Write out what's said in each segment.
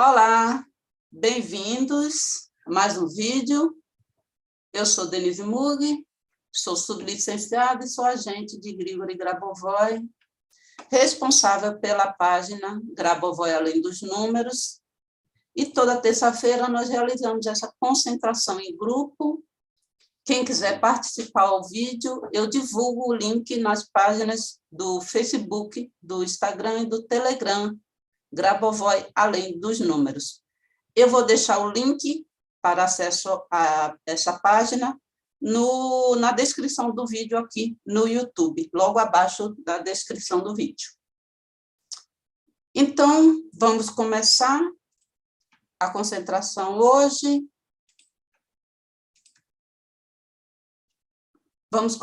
Olá, bem-vindos a mais um vídeo. Eu sou Denise Mug, sou sublicenciada e sou agente de Grigori Grabovoi, responsável pela página Grabovoi Além dos Números. E toda terça-feira nós realizamos essa concentração em grupo. Quem quiser participar ao vídeo, eu divulgo o link nas páginas do Facebook, do Instagram e do Telegram, Grabovoi Além dos Números. Eu vou deixar o link para acesso a essa página na descrição do vídeo aqui no YouTube, logo abaixo da descrição do vídeo. Então, vamos começar a concentração hoje. Vamos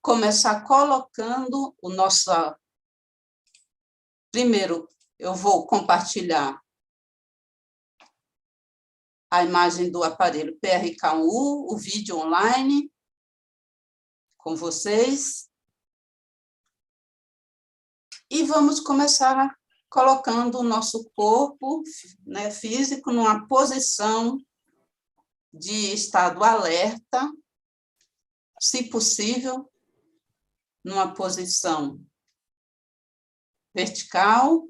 começar colocando o nosso... Primeiro, eu vou compartilhar a imagem do aparelho PRK1U, o vídeo online, com vocês. E vamos começar colocando o nosso corpo, né, físico numa posição de estado alerta, se possível, numa posição vertical,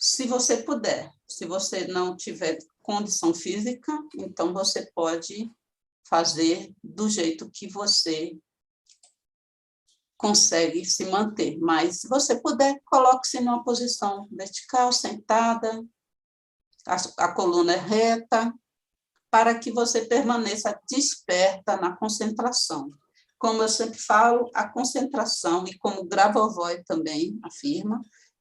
se você puder. Se você não tiver condição física, então você pode fazer do jeito que você consegue se manter. Mas, se você puder, coloque-se numa posição vertical, sentada, a coluna é reta, para que você permaneça desperta na concentração. Como eu sempre falo, a concentração, e como Grabovoi também afirma,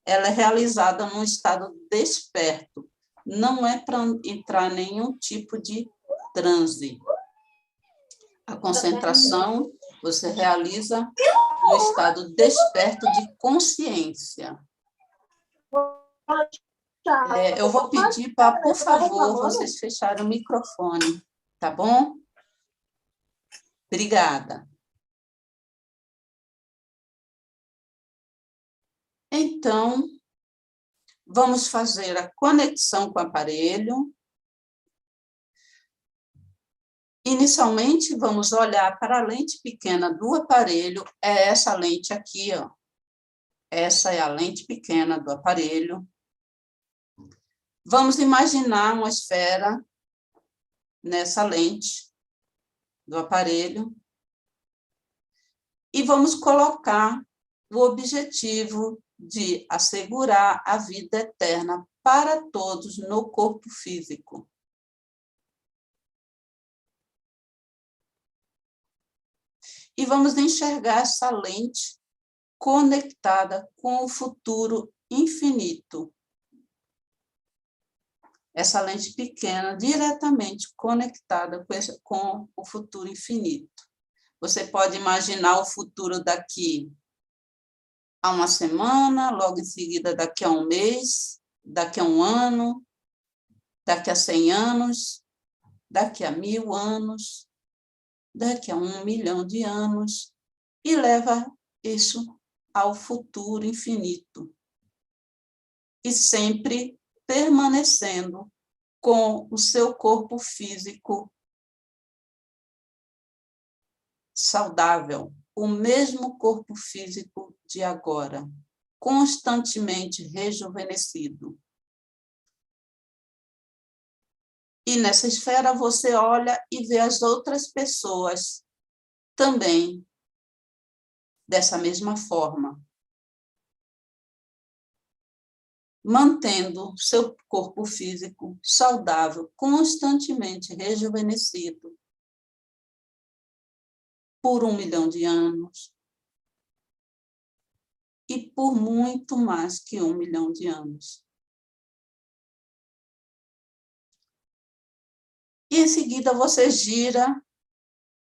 ela é realizada num estado desperto, não é para entrar em nenhum tipo de transe. A concentração você realiza no estado desperto de consciência. Eu vou pedir para, por favor, vocês fecharem o microfone, tá bom? Obrigada. Então, vamos fazer a conexão com o aparelho. Inicialmente, vamos olhar para a lente pequena do aparelho. É essa lente aqui, ó. Essa é a lente pequena do aparelho. Vamos imaginar uma esfera nessa lente do aparelho e vamos colocar o objetivo de assegurar a vida eterna para todos no corpo físico. E vamos enxergar essa lente conectada com o futuro infinito. Essa lente pequena diretamente conectada com o futuro infinito. Você pode imaginar o futuro daqui a uma semana, logo em seguida daqui a um mês, daqui a um ano, daqui a 100 anos, daqui a 1000 anos, daqui a 1 milhão de anos, e leva isso ao futuro infinito. E sempre permanecendo com o seu corpo físico saudável, o mesmo corpo físico de agora, constantemente rejuvenescido. E nessa esfera você olha e vê as outras pessoas também dessa mesma forma, mantendo seu corpo físico saudável, constantemente rejuvenescido por 1 milhão de anos e por muito mais que 1 milhão de anos. E em seguida você gira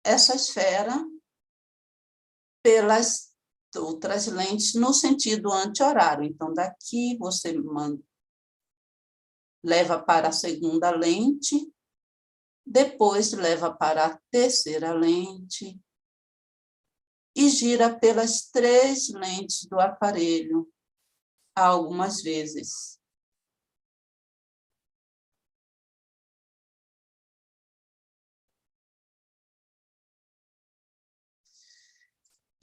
essa esfera pelas outras lentes no sentido anti-horário. Então, daqui você leva para a segunda lente, depois leva para a terceira lente e gira pelas 3 lentes do aparelho algumas vezes.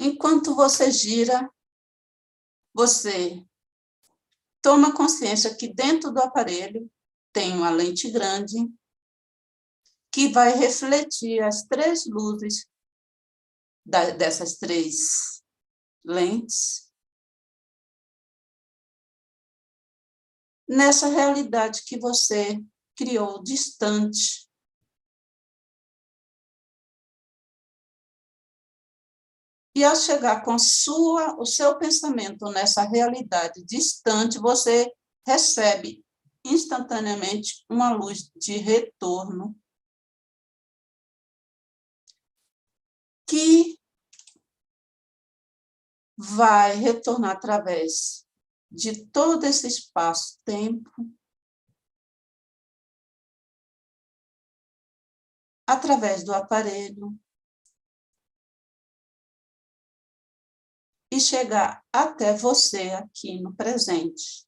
Enquanto você gira, você toma consciência que dentro do aparelho tem uma lente grande que vai refletir as 3 luzes dessas 3 lentes nessa realidade que você criou distante. E ao chegar com o seu pensamento nessa realidade distante, você recebe instantaneamente uma luz de retorno que vai retornar através de todo esse espaço-tempo, através do aparelho, e chegar até você aqui no presente.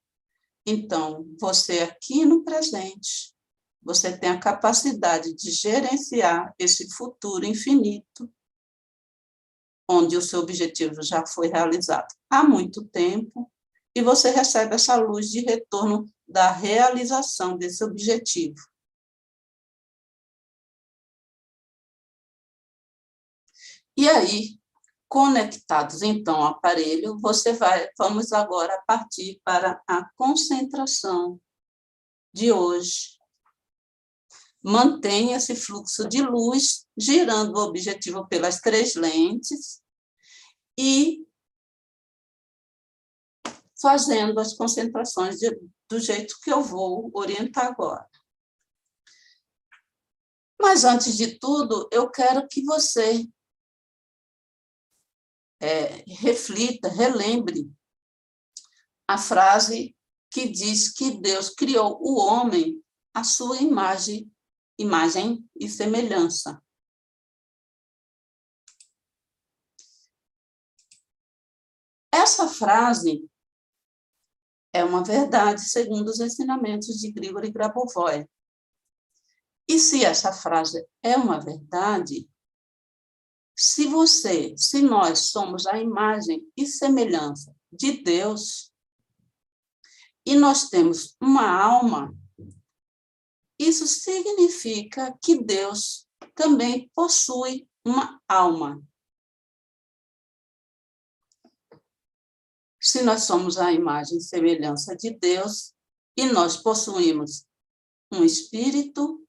Então, você aqui no presente, você tem a capacidade de gerenciar esse futuro infinito, onde o seu objetivo já foi realizado há muito tempo, e você recebe essa luz de retorno da realização desse objetivo. E aí, conectados, então, ao aparelho, vamos agora partir para a concentração de hoje. Mantenha esse fluxo de luz, girando o objetivo pelas 3 lentes e fazendo as concentrações do jeito que eu vou orientar agora. Mas, antes de tudo, eu quero que você reflita, relembre a frase que diz que Deus criou o homem à sua imagem e semelhança. Essa frase é uma verdade segundo os ensinamentos de Grigori Grabovoi. E se essa frase é uma verdade, se nós somos a imagem e semelhança de Deus, e nós temos uma alma, isso significa que Deus também possui uma alma. Se nós somos a imagem e semelhança de Deus, e nós possuímos um espírito,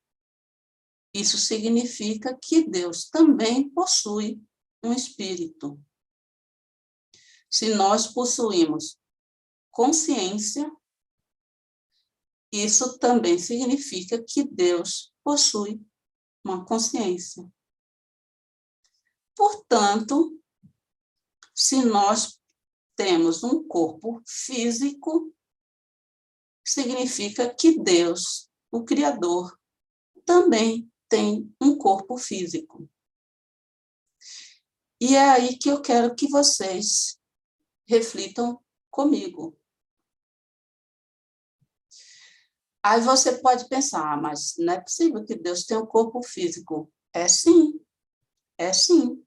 isso significa que Deus também possui um espírito. Se nós possuímos consciência, isso também significa que Deus possui uma consciência. Portanto, se nós temos um corpo físico, significa que Deus, o Criador, também tem um corpo físico. E é aí que eu quero que vocês reflitam comigo. Aí você pode pensar, mas não é possível que Deus tenha um corpo físico. É sim,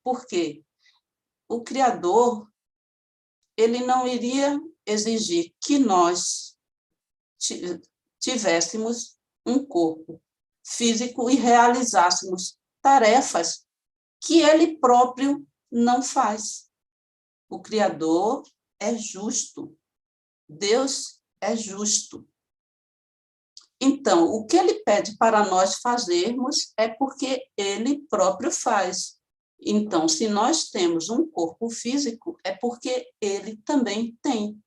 porque o Criador, ele não iria exigir que nós tivéssemos um corpo físico e realizássemos tarefas que ele próprio não faz. O Criador é justo. Deus é justo. Então, o que ele pede para nós fazermos é porque ele próprio faz. Então, se nós temos um corpo físico, é porque ele também tem.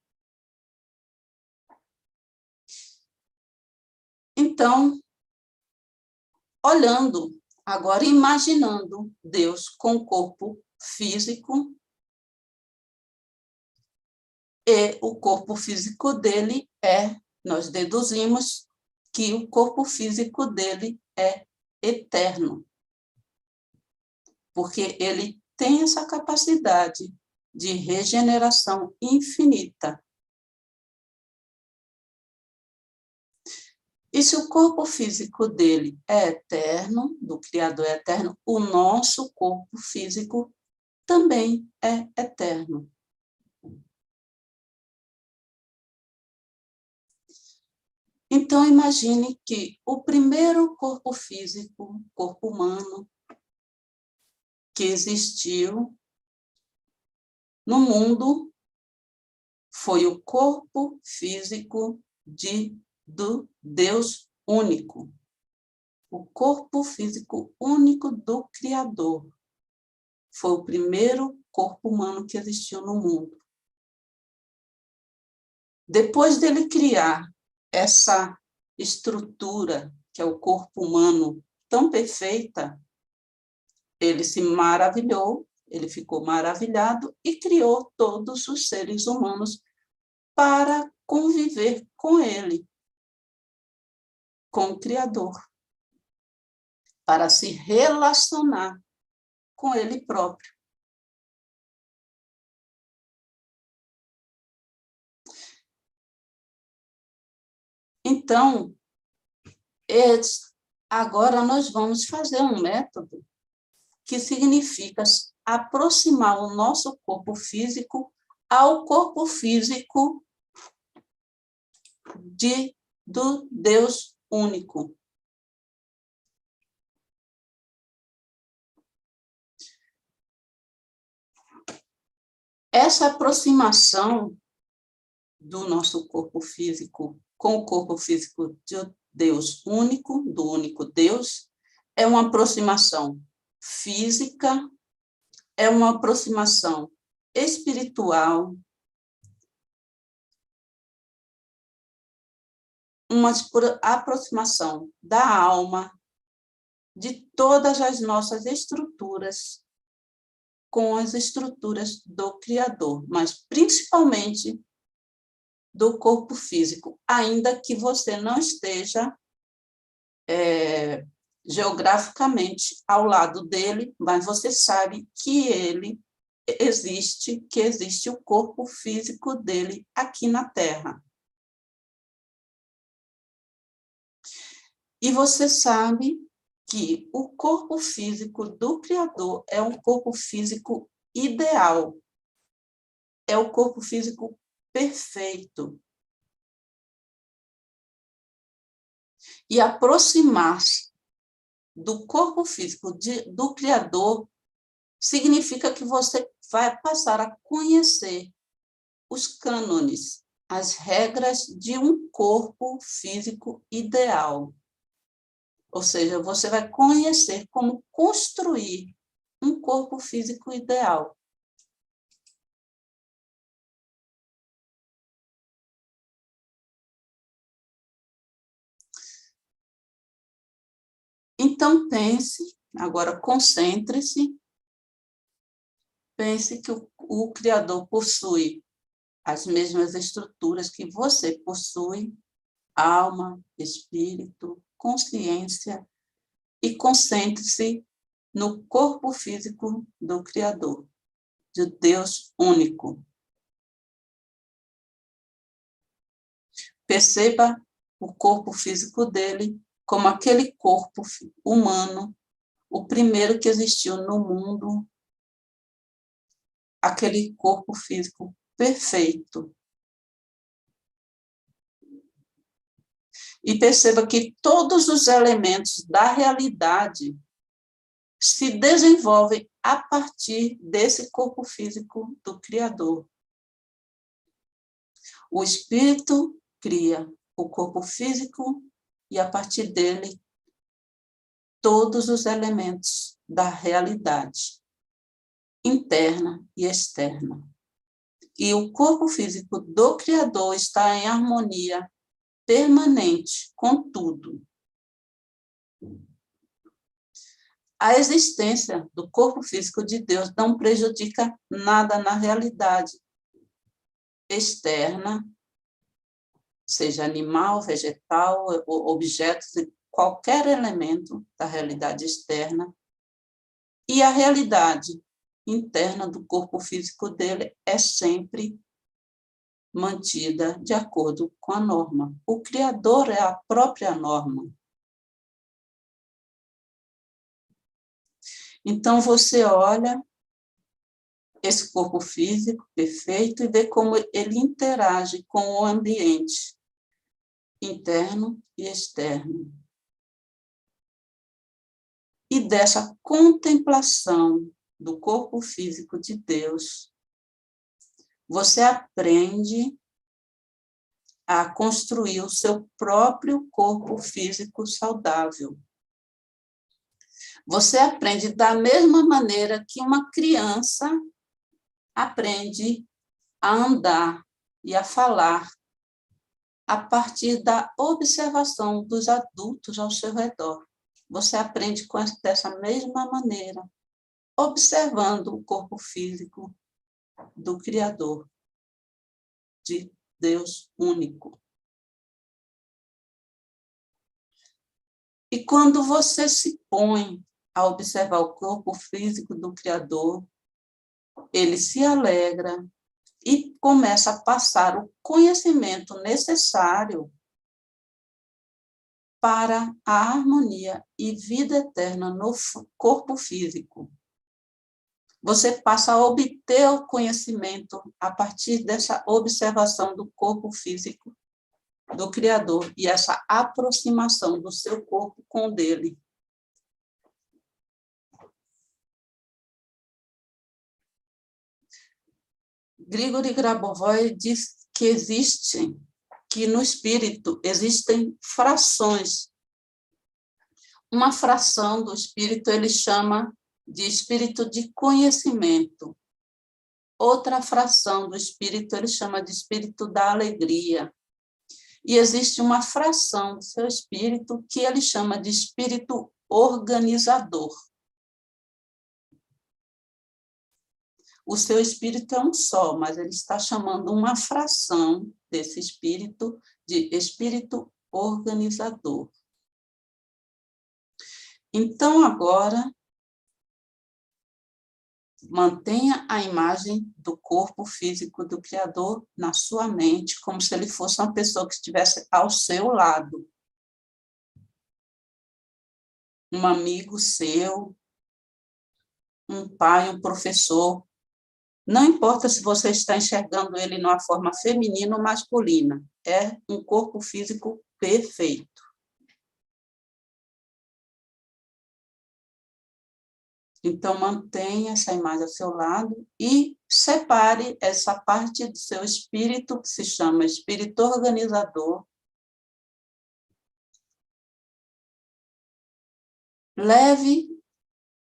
Então, olhando, agora imaginando Deus com corpo físico, e o corpo físico dele nós deduzimos que o corpo físico dele é eterno, porque ele tem essa capacidade de regeneração infinita. E se o corpo físico dele é eterno, do Criador é eterno, o nosso corpo físico também é eterno. Então, imagine que o primeiro corpo físico, corpo humano, que existiu no mundo foi o corpo físico do Deus único. O corpo físico único do Criador. Foi o primeiro corpo humano que existiu no mundo. Depois dele criar essa estrutura, que é o corpo humano tão perfeita, ele se maravilhou, ele ficou maravilhado e criou todos os seres humanos para conviver com ele, com o Criador, para se relacionar com ele próprio. Então, agora nós vamos fazer um método que significa aproximar o nosso corpo físico ao corpo físico do Deus único. Essa aproximação do nosso corpo físico com o corpo físico de Deus único, do único Deus, é uma aproximação física, é uma aproximação espiritual, uma aproximação da alma, de todas as nossas estruturas, com as estruturas do Criador, mas principalmente do corpo físico, ainda que você não esteja geograficamente ao lado dele, mas você sabe que ele existe, que existe o corpo físico dele aqui na Terra. E você sabe que o corpo físico do Criador é um corpo físico ideal, é o corpo físico perfeito. E aproximar-se do corpo físico do Criador significa que você vai passar a conhecer os cânones, as regras de um corpo físico ideal. Ou seja, você vai conhecer como construir um corpo físico ideal. Então, pense, agora concentre-se, pense que o Criador possui as mesmas estruturas que você possui, alma, espírito, consciência, e concentre-se no corpo físico do Criador, de Deus único. Perceba o corpo físico dele como aquele corpo humano, o primeiro que existiu no mundo, aquele corpo físico perfeito. E perceba que todos os elementos da realidade se desenvolvem a partir desse corpo físico do Criador. O espírito cria o corpo físico e, a partir dele, todos os elementos da realidade, interna e externa. E o corpo físico do Criador está em harmonia permanente com tudo. A existência do corpo físico de Deus não prejudica nada na realidade externa, seja animal, vegetal, objetos, qualquer elemento da realidade externa. E a realidade interna do corpo físico dele é sempre mantida de acordo com a norma. O Criador é a própria norma. Então, você olha esse corpo físico perfeito e ver como ele interage com o ambiente interno e externo. E dessa contemplação do corpo físico de Deus, você aprende a construir o seu próprio corpo físico saudável. Você aprende da mesma maneira que uma criança aprende a andar e a falar a partir da observação dos adultos ao seu redor. Você aprende dessa mesma maneira, observando o corpo físico do Criador, de Deus único. E quando você se põe a observar o corpo físico do Criador, ele se alegra e começa a passar o conhecimento necessário para a harmonia e vida eterna no corpo físico. Você passa a obter o conhecimento a partir dessa observação do corpo físico do Criador e essa aproximação do seu corpo com o dele. Grigori Grabovoi diz que no espírito existem frações. Uma fração do espírito ele chama de espírito de conhecimento. Outra fração do espírito ele chama de espírito da alegria. E existe uma fração do seu espírito que ele chama de espírito organizador. O seu espírito é um só, mas ele está chamando uma fração desse espírito de espírito organizador. Então, agora, mantenha a imagem do corpo físico do Criador na sua mente, como se ele fosse uma pessoa que estivesse ao seu lado. Um amigo seu, um pai, um professor. Não importa se você está enxergando ele numa forma feminina ou masculina. É um corpo físico perfeito. Então, mantenha essa imagem ao seu lado e separe essa parte do seu espírito, que se chama espírito organizador. Leve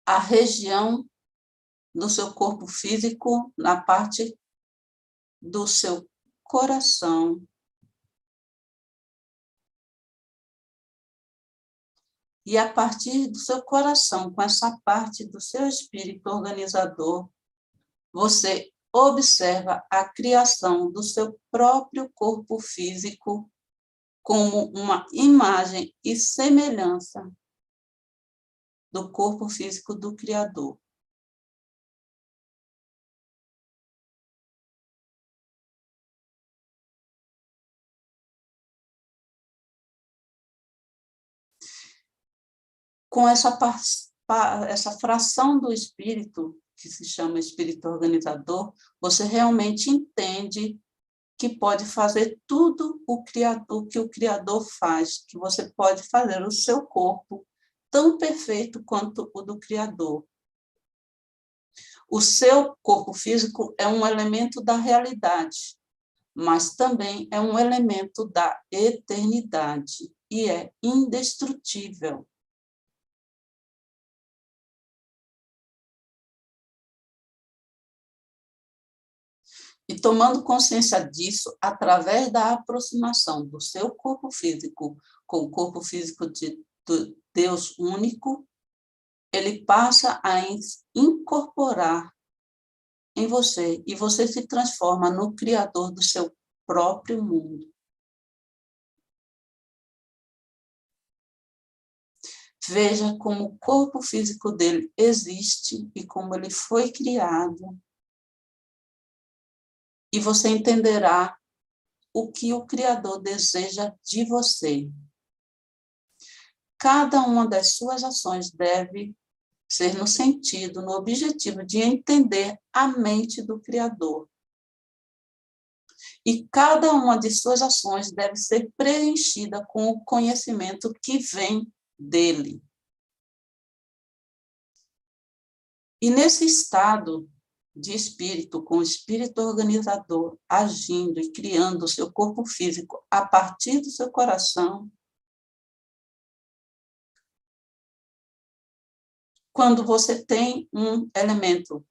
a região do seu corpo físico na parte do seu coração. E a partir do seu coração, com essa parte do seu espírito organizador, você observa a criação do seu próprio corpo físico como uma imagem e semelhança do corpo físico do Criador. Com essa fração do espírito, que se chama espírito organizador, você realmente entende que pode fazer tudo o que o Criador faz, que você pode fazer o seu corpo tão perfeito quanto o do Criador. O seu corpo físico é um elemento da realidade, mas também é um elemento da eternidade e é indestrutível. E tomando consciência disso, através da aproximação do seu corpo físico com o corpo físico de Deus único, ele passa a incorporar em você, e você se transforma no criador do seu próprio mundo. Veja como o corpo físico dele existe e como ele foi criado. E você entenderá o que o Criador deseja de você. Cada uma das suas ações deve ser no sentido, no objetivo de entender a mente do Criador. E cada uma de suas ações deve ser preenchida com o conhecimento que vem dele. E nesse estado de espírito, com o espírito organizador, agindo e criando o seu corpo físico a partir do seu coração, quando você tem um elemento,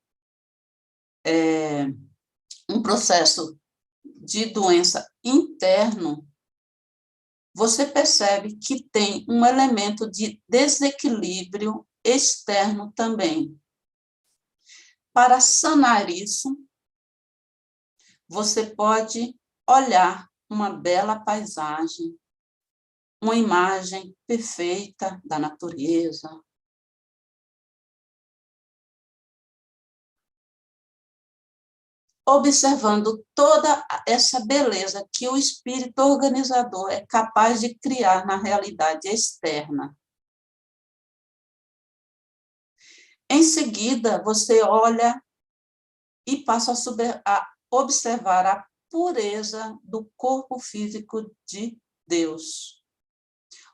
um processo de doença interno, você percebe que tem um elemento de desequilíbrio externo também. Para sanar isso, você pode olhar uma bela paisagem, uma imagem perfeita da natureza, observando toda essa beleza que o espírito organizador é capaz de criar na realidade externa. Em seguida, você olha e passa a observar a pureza do corpo físico de Deus.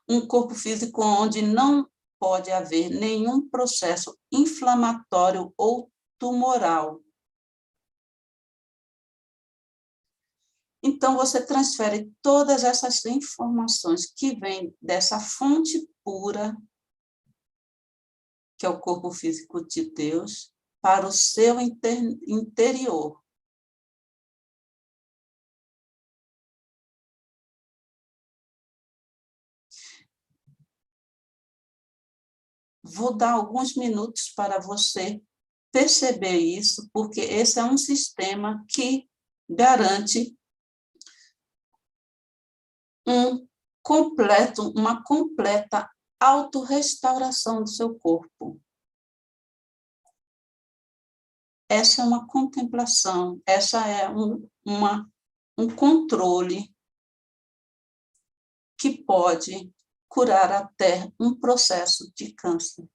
Um corpo físico onde não pode haver nenhum processo inflamatório ou tumoral. Então, você transfere todas essas informações que vêm dessa fonte pura, que é o corpo físico de Deus, para o seu interior. Vou dar alguns minutos para você perceber isso, porque esse é um sistema que garante uma completa autorrestauração do seu corpo. Essa é uma contemplação, essa é um controle que pode curar até um processo de câncer.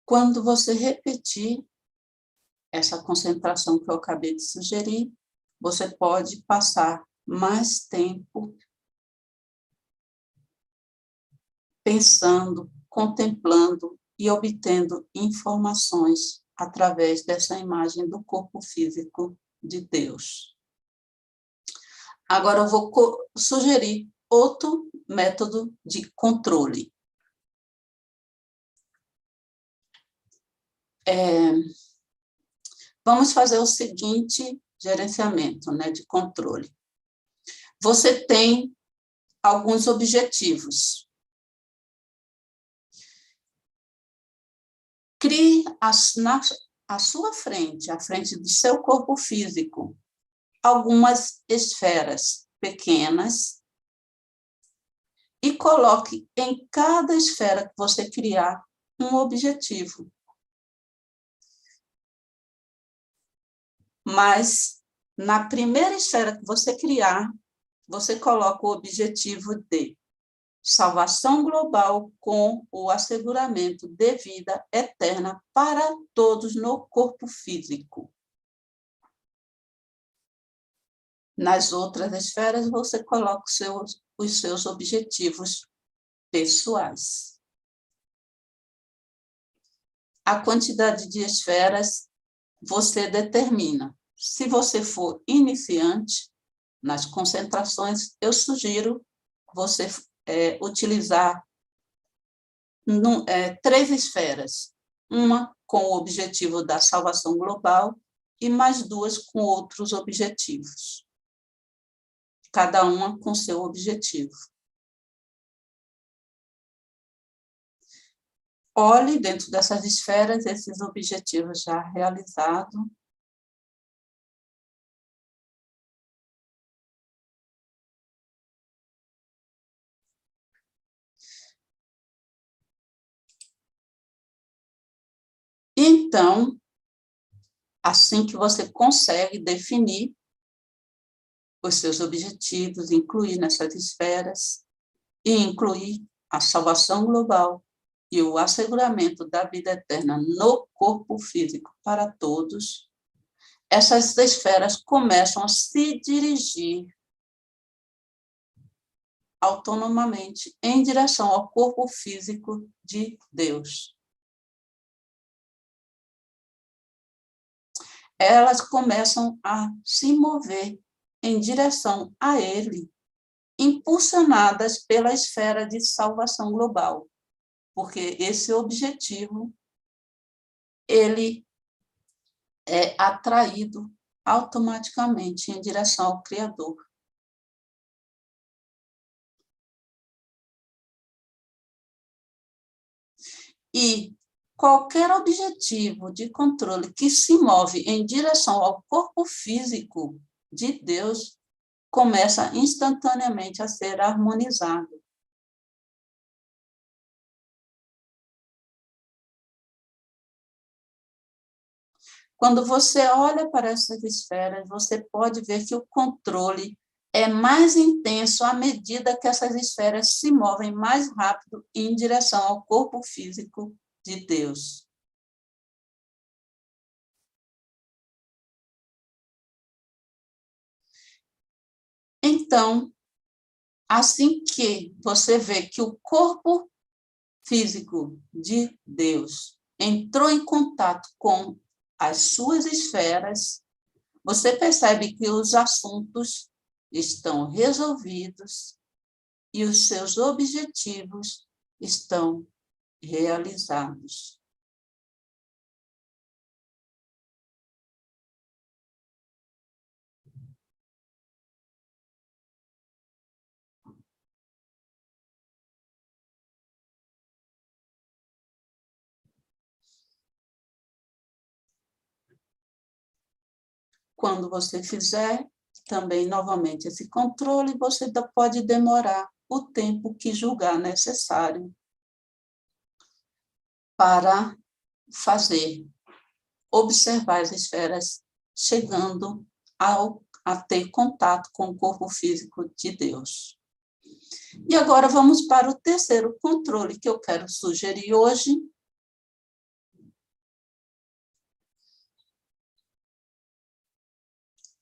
Quando você repetir essa concentração que eu acabei de sugerir, você pode passar mais tempo pensando, contemplando e obtendo informações através dessa imagem do corpo físico de Deus. Agora eu vou sugerir outro método de controle. Vamos fazer o seguinte gerenciamento, né, de controle. Você tem alguns objetivos. Crie à sua frente, à frente do seu corpo físico, algumas esferas pequenas e coloque em cada esfera que você criar um objetivo. Mas, na primeira esfera que você criar, você coloca o objetivo de salvação global com o asseguramento de vida eterna para todos no corpo físico. Nas outras esferas, você coloca os seus objetivos pessoais. A quantidade de esferas você determina. Se você for iniciante, nas concentrações, eu sugiro você utilizar 3 esferas. Uma com o objetivo da salvação global e mais 2 com outros objetivos. Cada uma com seu objetivo. Olhe dentro dessas esferas esses objetivos já realizados. Então, assim que você consegue definir os seus objetivos, incluir nessas esferas, e incluir a salvação global e o asseguramento da vida eterna no corpo físico para todos, essas esferas começam a se dirigir autonomamente em direção ao corpo físico de Deus. Elas começam a se mover em direção a Ele, impulsionadas pela esfera de salvação global, porque esse objetivo, ele é atraído automaticamente em direção ao Criador. E qualquer objetivo de controle que se move em direção ao corpo físico de Deus começa instantaneamente a ser harmonizado. Quando você olha para essas esferas, você pode ver que o controle é mais intenso à medida que essas esferas se movem mais rápido em direção ao corpo físico de Deus. Então, assim que você vê que o corpo físico de Deus entrou em contato com as suas esferas, você percebe que os assuntos estão resolvidos e os seus objetivos estão realizados. Quando você fizer também novamente esse controle, você pode demorar o tempo que julgar necessário para fazer, observar as esferas chegando a ter contato com o corpo físico de Deus. E agora vamos para o terceiro controle que eu quero sugerir hoje.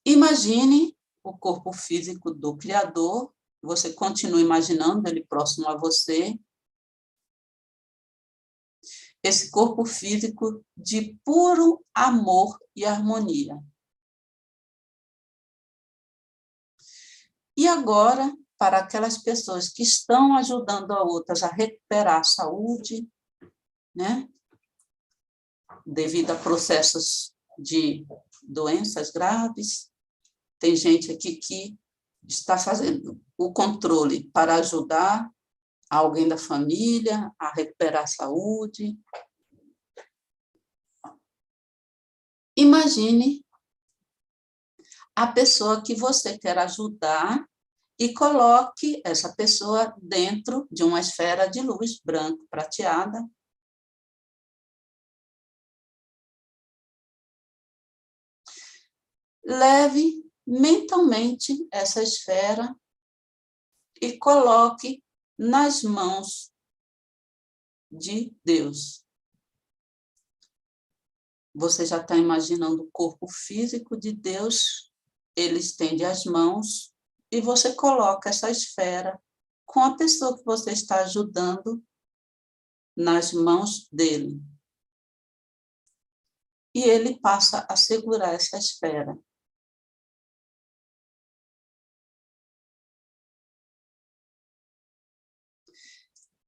Imagine o corpo físico do Criador, você continua imaginando ele próximo a você, esse corpo físico de puro amor e harmonia. E agora, para aquelas pessoas que estão ajudando a outras a recuperar a saúde, né, devido a processos de doenças graves, tem gente aqui que está fazendo o controle para ajudar alguém da família a recuperar a saúde. Imagine a pessoa que você quer ajudar e coloque essa pessoa dentro de uma esfera de luz branco prateada. Leve mentalmente essa esfera e coloque nas mãos de Deus. Você já está imaginando o corpo físico de Deus, ele estende as mãos e você coloca essa esfera com a pessoa que você está ajudando nas mãos dele. E ele passa a segurar essa esfera.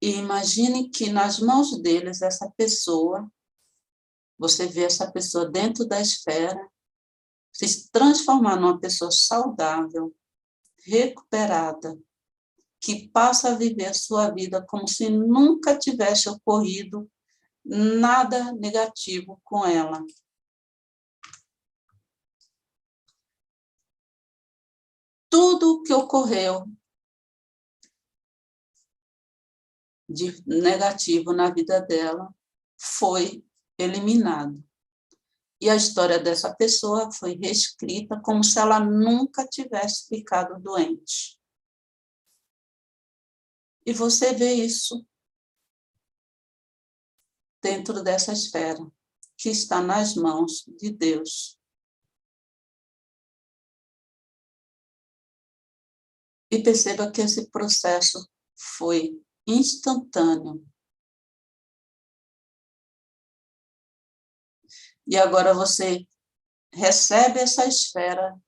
E imagine que nas mãos deles, essa pessoa, você vê essa pessoa dentro da esfera, se transformar numa pessoa saudável, recuperada, que passa a viver a sua vida como se nunca tivesse ocorrido nada negativo com ela. Tudo que ocorreu de negativo na vida dela foi eliminado. E a história dessa pessoa foi reescrita como se ela nunca tivesse ficado doente. E você vê isso dentro dessa esfera, que está nas mãos de Deus. E perceba que esse processo foi instantâneo. E agora você recebe essa esfera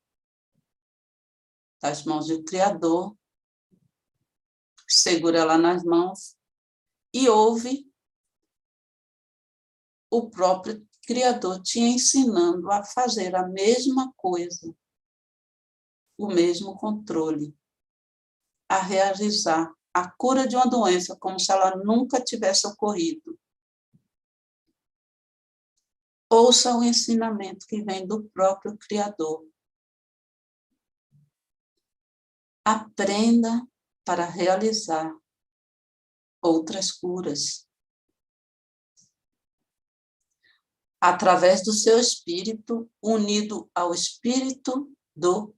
das mãos do Criador, segura ela nas mãos e ouve o próprio Criador te ensinando a fazer a mesma coisa, o mesmo controle, a realizar a cura de uma doença como se ela nunca tivesse ocorrido. Ouça o ensinamento que vem do próprio Criador. Aprenda para realizar outras curas. Através do seu espírito, unido ao espírito do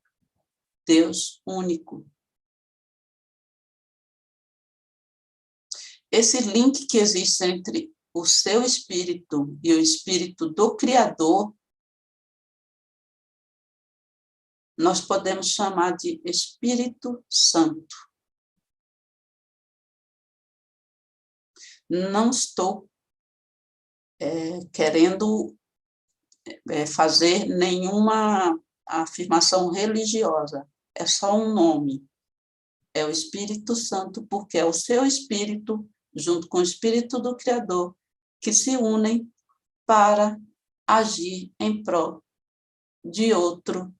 Deus único. Esse link que existe entre o seu espírito e o espírito do Criador, nós podemos chamar de Espírito Santo. Não estou querendo fazer nenhuma afirmação religiosa, é só um nome. É o Espírito Santo, porque é o seu espírito, junto com o espírito do Criador, que se unem para agir em prol de outro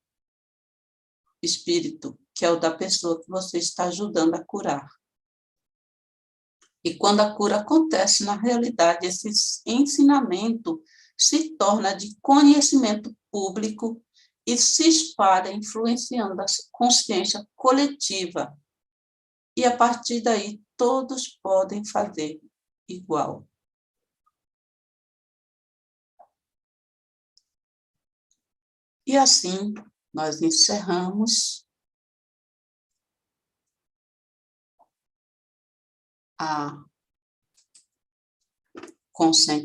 espírito, que é o da pessoa que você está ajudando a curar. E quando a cura acontece, na realidade, esse ensinamento se torna de conhecimento público e se espalha, influenciando a consciência coletiva. E, a partir daí, todos podem fazer igual. E assim, nós encerramos a consciência.